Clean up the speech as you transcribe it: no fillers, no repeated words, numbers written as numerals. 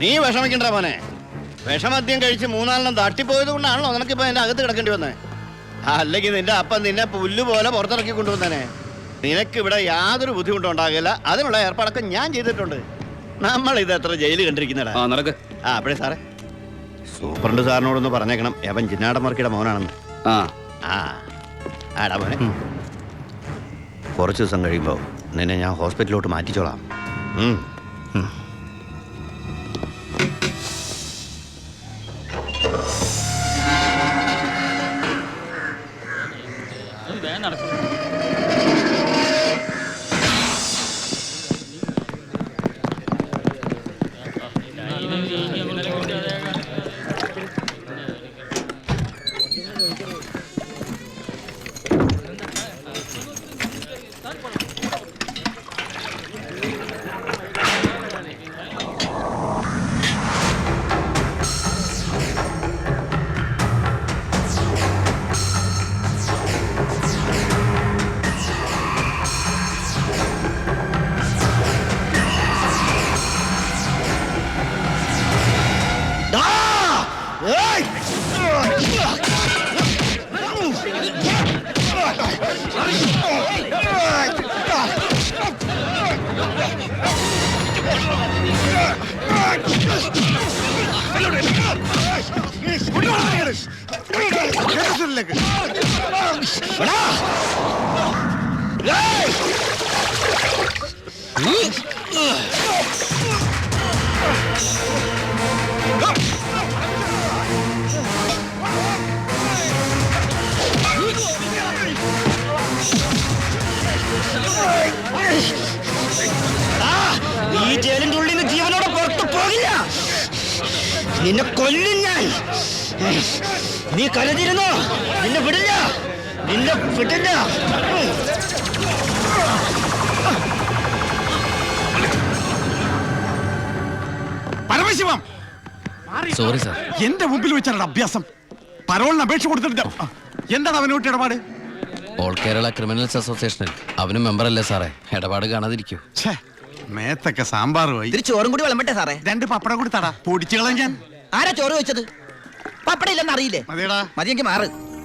നീ വിഷമിക്കണ്ട മോനെ. വിഷമദ്യം കഴിച്ച് 3-4 തട്ടിപ്പോയത് കൊണ്ടാണല്ലോ നിനക്കിപ്പോ എന്റെ അകത്ത് കിടക്കേണ്ടി വന്നേ. അല്ലെങ്കിൽ നിന്റെ അപ്പൻ നിന്നെ പുല്ല് പോലെ പുറത്തിറക്കി കൊണ്ടുവന്നേ. നിനക്ക് ഇവിടെ യാതൊരു ബുദ്ധിമുട്ടും ഉണ്ടാകില്ല. അതിനുള്ള ഏർപ്പാടൊക്കെ ഞാൻ ചെയ്തിട്ടുണ്ട്. നമ്മൾ ഇത് എത്ര ജയില് കണ്ടിരിക്കുന്നടാ. അപ്പഴേ സാറേ, സൂപ്രണ്ട് സാറിനോടൊന്ന് പറഞ്ഞേക്കണം അവൻ ജിന്നാടമർക്കിയുടെ മോനാണെന്ന്. ആടാ മോനെ, കുറച്ച് ദിവസം കഴിയുമ്പോൾ നിന്നെ ഞാൻ ഹോസ്പിറ്റലിലോട്ട് മാറ്റിച്ചോളാം. ഈ ജയിലിന്റെ ഉള്ളിൽ നിന്ന് ജീവനോടെ പുറത്തു പോകില്ല. നിന്നെ കൊല്ലും ഞാൻ. നീ കരുതിയിരുന്നോ? നിന്നെ വിടില്ല, നിന്നെ വിടില്ല. Paramasivam, sorry sir. എന്റെ മുമ്പിൽ വെച്ചാണ് അഭ്യാസം. പരോളിന് അപേക്ഷ കൊടുത്തിട്ട് എന്താണ് അവനോട്ട് ഇടപാട്? ഓൾ കേരള ക്രിമിനൽസ് അസോസിയേഷനിൽ അവനും മെമ്പറല്ലേ സാറേ. ഇടപാട് കാണാതിരിക്കൂ. മേത്തൊക്കെ സാമ്പാറുമായി. ചോറും കൂടി വിളമ്പട്ടെ സാറേ? 2 പപ്പടം കൂടി തടാ, പൊടിച്ചു കളയാൻ. ആരാ ചോറ് വെച്ചത്? പപ്പടം ഇല്ലെന്ന് അറിയില്ലേ? മതിയടാ. മതിയെങ്കിൽ മാറ്.